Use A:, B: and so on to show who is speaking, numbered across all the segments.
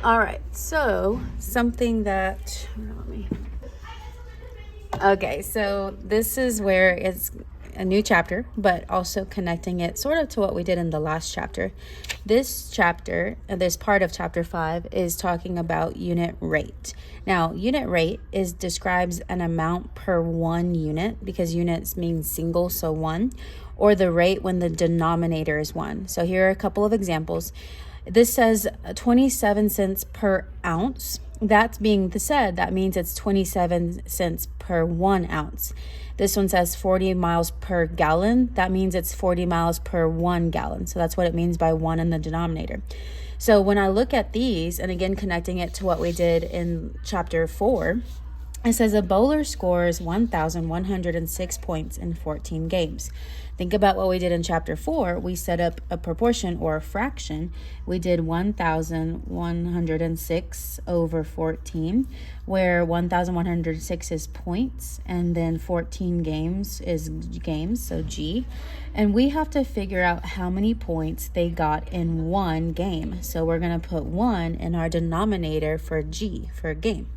A: All right, so something that, okay, so this is where it's a new chapter, but also connecting it sort of to what we did in the last chapter. This chapter, this part of chapter 5 is talking about unit rate. Now, unit rate describes an amount per one unit, because units mean single, so one, or the rate when the denominator is one. So here are a couple of examples. This says 27 cents per ounce. That's being said, that means it's 27 cents per 1 ounce. This one says 40 miles per gallon. That means it's 40 miles per 1 gallon. So that's what it means by one in the denominator. So when I look at these, and again connecting it to what we did in chapter 4, it says a bowler scores 1,106 points in 14 games. Think about what we did in chapter 4. We set up a proportion or a fraction. We did 1,106 over 14, where 1,106 is points, and then 14 games is games, so G. And we have to figure out how many points they got in one game. So we're going to put 1 in our denominator for G, for game.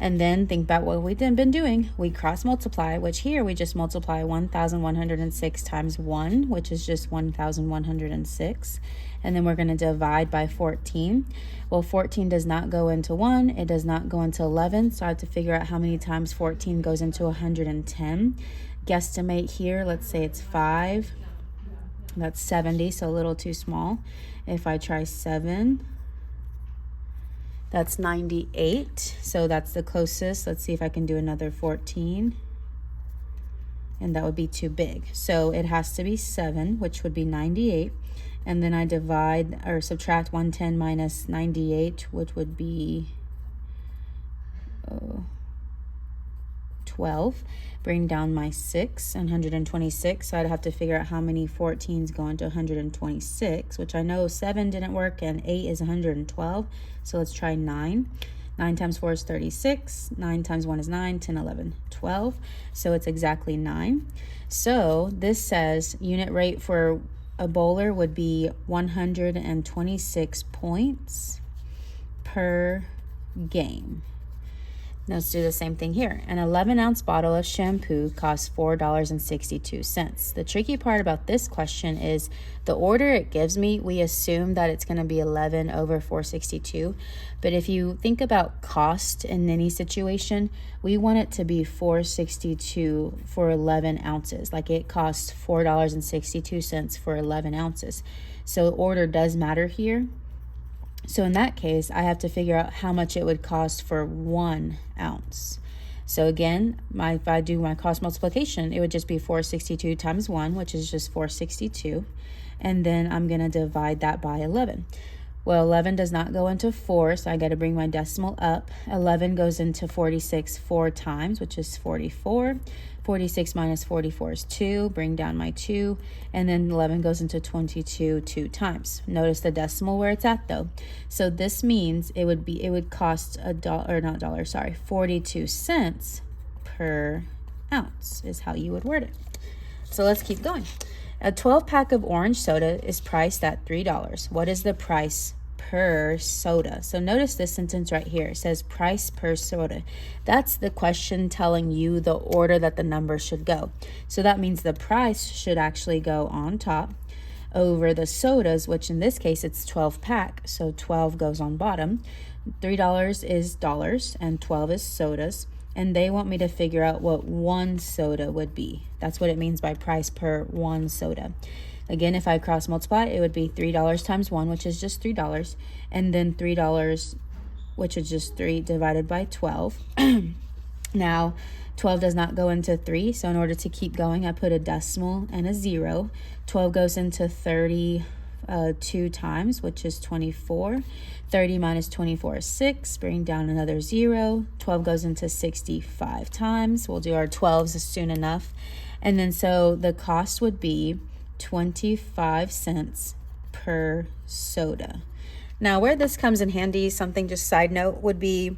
A: And then think about what we've been doing. We cross multiply, which here we just multiply 1,106 times 1, which is just 1,106. And then we're going to divide by 14. Well, 14 does not go into 1. It does not go into 11. So I have to figure out how many times 14 goes into 110. Guesstimate here, let's say it's 5. That's 70, so a little too small. If I try 7, that's 98, so that's the closest. Let's see if I can do another 14, and that would be too big. So it has to be 7, which would be 98, and then I divide or subtract 110 minus 98, which would be 12. Bring down my 6 and 126, so I'd have to figure out how many 14s go into 126, which I know 7 didn't work and 8 is 112, so let's try 9. 9 times 4 is 36, 9 times 1 is 9, 10, 11, 12, so it's exactly 9. So this says unit rate for a bowler would be 126 points per game. Let's do the same thing here. An 11-ounce bottle of shampoo costs $4.62. The tricky part about this question is the order it gives me, we assume that it's going to be 11 over 462. But if you think about cost in any situation, we want it to be 462 for 11 ounces. Like it costs $4.62 for 11 ounces. So order does matter here. So in that case, I have to figure out how much it would cost for 1 ounce. So again, if I do my cost multiplication, it would just be 462 times 1, which is just 462. And then I'm going to divide that by 11. Well, 11 does not go into 4, so I got to bring my decimal up. 11 goes into 46 4 times, which is 44. 46 minus 44 is 2. Bring down my 2. And then 11 goes into 22 2 times. Notice the decimal where it's at, though. So this means it would cost 42 cents per ounce is how you would word it. So let's keep going. A 12-pack of orange soda is priced at $3. What is the price per soda? So notice this sentence right here. It says price per soda. That's the question telling you the order that the number should go. So that means the price should actually go on top over the sodas, which in this case it's 12-pack. So 12 goes on bottom. $3 is dollars and 12 is sodas. And they want me to figure out what 1 soda would be. That's what it means by price per 1 soda. Again, if I cross multiply, it would be $3 times 1, which is just $3, and then $3, which is just 3 divided by 12. Now, 12 does not go into 3, so in order to keep going, I put a decimal and a 0. 12 goes into 32 times, which is 24. 30 minus 24 is 6. Bring down another 0. 12 goes into 65 times. We'll do our 12s soon enough. And then so the cost would be 25 cents per soda. Now, where this comes in handy, something just side note, would be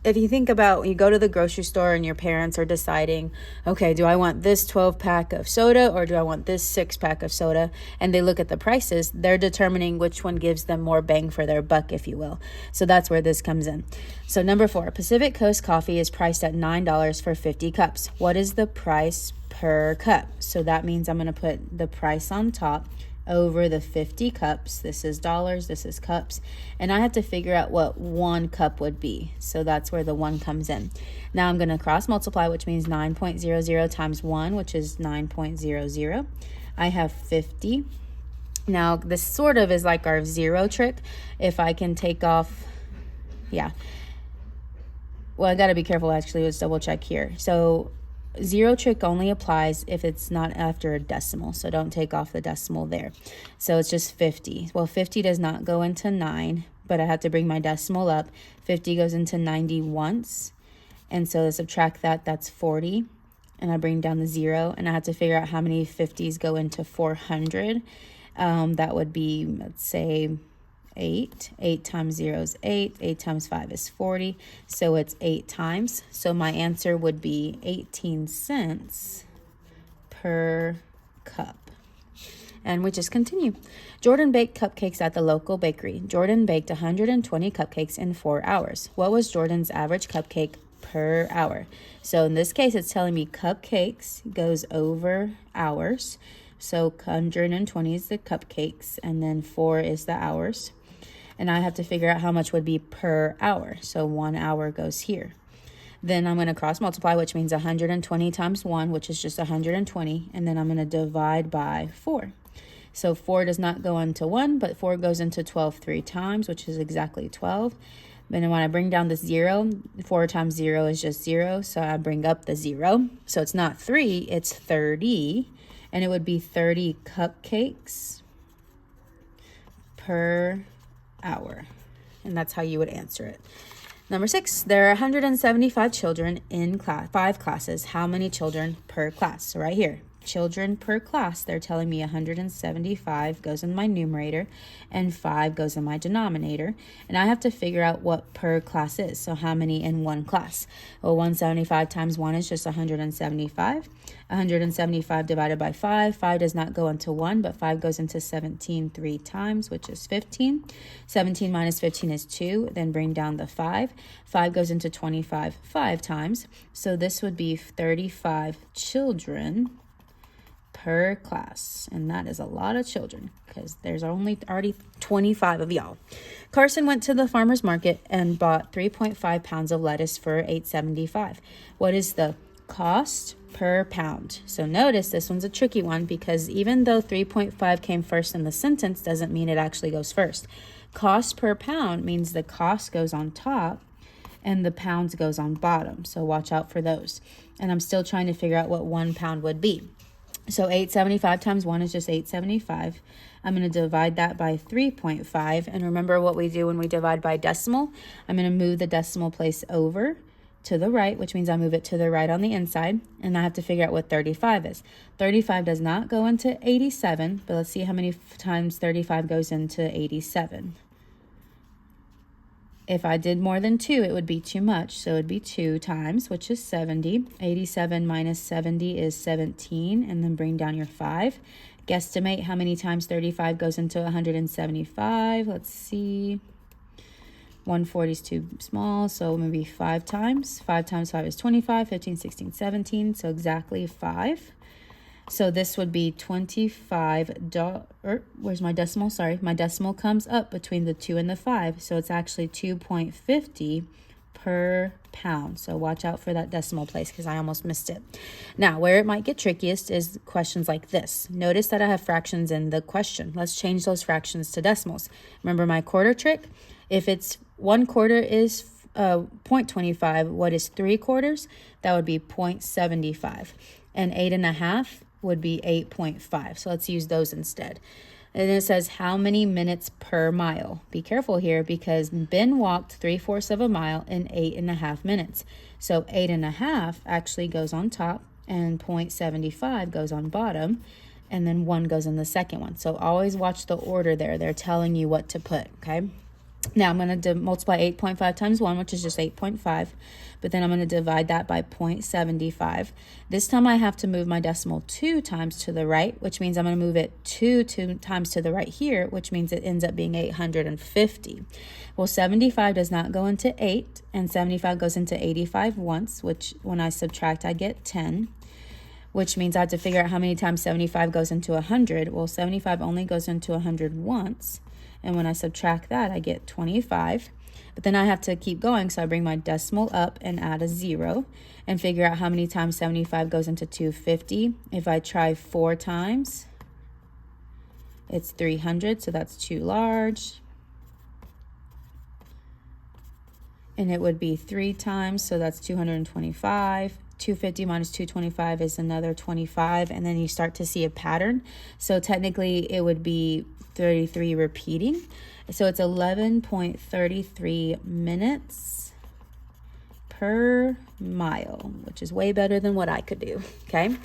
A: if you think about when you go to the grocery store and your parents are deciding, okay, do I want this 12 pack of soda or do I want this 6 pack of soda? And they look at the prices, they're determining which one gives them more bang for their buck, if you will. So that's where this comes in. So number 4, Pacific Coast Coffee is priced at $9 for 50 cups. What is the price per cup? So that means I'm going to put the price on top over the 50 cups. This is dollars, this is cups, and I have to figure out what 1 cup would be. So that's where the 1 comes in. Now I'm going to cross multiply, which means 9.00 times 1, which is 9.00. I have 50. Now this sort of is like our zero trick. If I can take off, well, I got to be careful actually. Let's double check here. So zero trick only applies if it's not after a decimal, so don't take off the decimal there. So it's just 50. Well, 50 does not go into 9, but I have to bring my decimal up. 50 goes into 90 once, and so to subtract that, that's 40, and I bring down the 0, and I have to figure out how many 50s go into 400. That would be, let's say, 8. 8 times 0 is 8. 8 times 5 is 40. So it's 8 times. So my answer would be 18 cents per cup. And we just continue. Jordan baked cupcakes at the local bakery. Jordan baked 120 cupcakes in 4 hours. What was Jordan's average cupcake per hour? So in this case, it's telling me cupcakes goes over hours. So 120 is the cupcakes, and then 4 is the hours. And I have to figure out how much would be per hour. So 1 hour goes here. Then I'm going to cross multiply, which means 120 times 1, which is just 120. And then I'm going to divide by 4. So 4 does not go into 1, but 4 goes into 12 3 times, which is exactly 12. Then when I bring down the 0, 4 times 0 is just 0. So I bring up the 0. So it's not 3, it's 30. And it would be 30 cupcakes per hour. And that's how you would answer it. Number 6, there are 175 children in 5 classes. How many children per class? So right here, children per class, they're telling me 175 goes in my numerator and 5 goes in my denominator. And I have to figure out what per class is. So how many in one class? Well, 175 times 1 is just 175. 175 divided by 5. 5 does not go into 1, but 5 goes into 17 3 times, which is 15. 17 minus 15 is 2. Then bring down the 5. 5 goes into 25 5 times. So this would be 35 children per class, and that is a lot of children because there's already 25 of y'all. Carson went to the farmer's market and bought 3.5 pounds of lettuce for $8.75. What is the cost per pound? So notice this one's a tricky one because even though 3.5 came first in the sentence doesn't mean it actually goes first. Cost per pound means the cost goes on top and the pounds goes on bottom. So watch out for those. And I'm still trying to figure out what 1 pound would be. So 875 times 1 is just 875. I'm going to divide that by 3.5. And remember what we do when we divide by decimal. I'm going to move the decimal place over to the right, which means I move it to the right on the inside. And I have to figure out what 35 is. 35 does not go into 87, but let's see how many times 35 goes into 87. If I did more than 2, it would be too much. So it would be 2 times, which is 70. 87 minus 70 is 17. And then bring down your 5. Guesstimate how many times 35 goes into 175. Let's see. 140 is too small, so maybe 5 times. 5 times 5 is 25, 15, 16, 17. So exactly 5. So this would be $25. Where's my decimal? Sorry, my decimal comes up between the 2 and the 5. So it's actually 2.50 per pound. So watch out for that decimal place because I almost missed it. Now, where it might get trickiest is questions like this. Notice that I have fractions in the question. Let's change those fractions to decimals. Remember my quarter trick? If it's 1/4 is 0.25, what is 3/4? That would be 0.75. And 8.5 would be 8.5. So let's use those instead. And it says how many minutes per mile. Be careful here because Ben walked 3/4 of a mile in 8.5 minutes. So 8.5 actually goes on top and 0.75 goes on bottom. And then 1 goes in the second one. So always watch the order there. They're telling you what to put, okay? Now I'm going to multiply 8.5 times 1, which is just 8.5. But then I'm going to divide that by 0.75. This time I have to move my decimal 2 times to the right, which means I'm going to move it 2 times to the right here, which means it ends up being 850. Well, 75 does not go into 8, and 75 goes into 85 once, which when I subtract, I get 10. Which means I have to figure out how many times 75 goes into 100. Well, 75 only goes into 100 once. And when I subtract that, I get 25. But then I have to keep going, so I bring my decimal up and add a 0 and figure out how many times 75 goes into 250. If I try 4 times, it's 300, so that's too large. And it would be 3 times, so that's 225. 250 minus 225 is another 25, and then you start to see a pattern. So technically it would be 33 repeating. So it's 11.33 minutes per mile, which is way better than what I could do. Okay.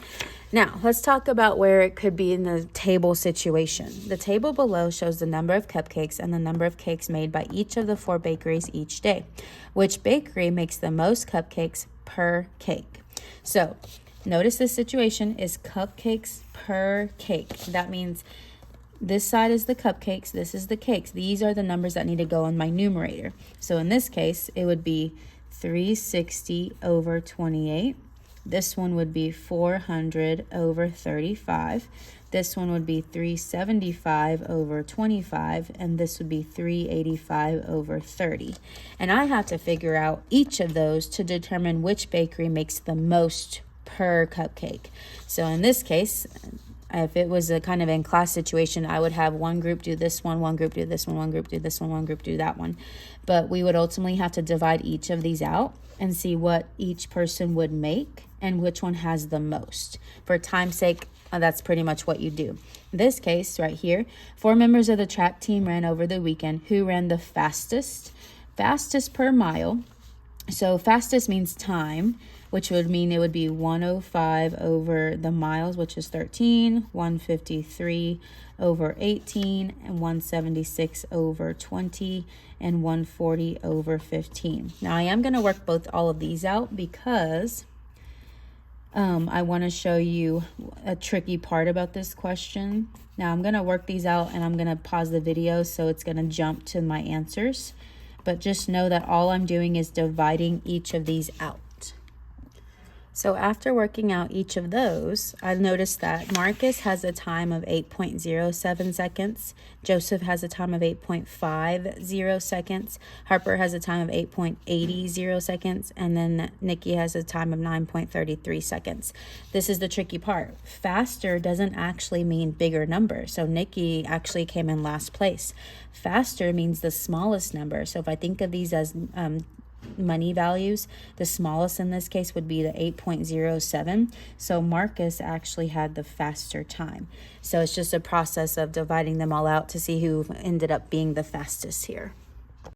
A: Now let's talk about where it could be in the table situation. The table below shows the number of cupcakes and the number of cakes made by each of the 4 bakeries each day. Which bakery makes the most cupcakes per cake? So notice this situation is cupcakes per cake. That means this side is the cupcakes, this is the cakes. These are the numbers that need to go in my numerator. So in this case, it would be 360 over 28. This one would be 400 over 35. This one would be 375 over 25, and this would be 385 over 30. And I have to figure out each of those to determine which bakery makes the most per cupcake. So in this case, if it was a kind of in class situation, I would have one group do this one group do this one group do this one group do that one. But we would ultimately have to divide each of these out and see what each person would make and which one has the most. For time's sake, that's pretty much what you do. In this case right here, 4 members of the track team ran over the weekend. Who ran the fastest? Fastest per mile. So fastest means time, which would mean it would be 105 over the miles, which is 13, 153 over 18, and 176 over 20, and 140 over 15. Now I am going to work all of these out because I want to show you a tricky part about this question. Now I'm going to work these out and I'm going to pause the video so it's going to jump to my answers. But just know that all I'm doing is dividing each of these out. So after working out each of those, I noticed that Marcus has a time of 8.07 seconds. Joseph has a time of 8.50 seconds. Harper has a time of 8.80 seconds. And then Nikki has a time of 9.33 seconds. This is the tricky part. Faster doesn't actually mean bigger number. So Nikki actually came in last place. Faster means the smallest number. So if I think of these as money values, the smallest in this case would be the 8.07. So Marcus actually had the faster time. So it's just a process of dividing them all out to see who ended up being the fastest here.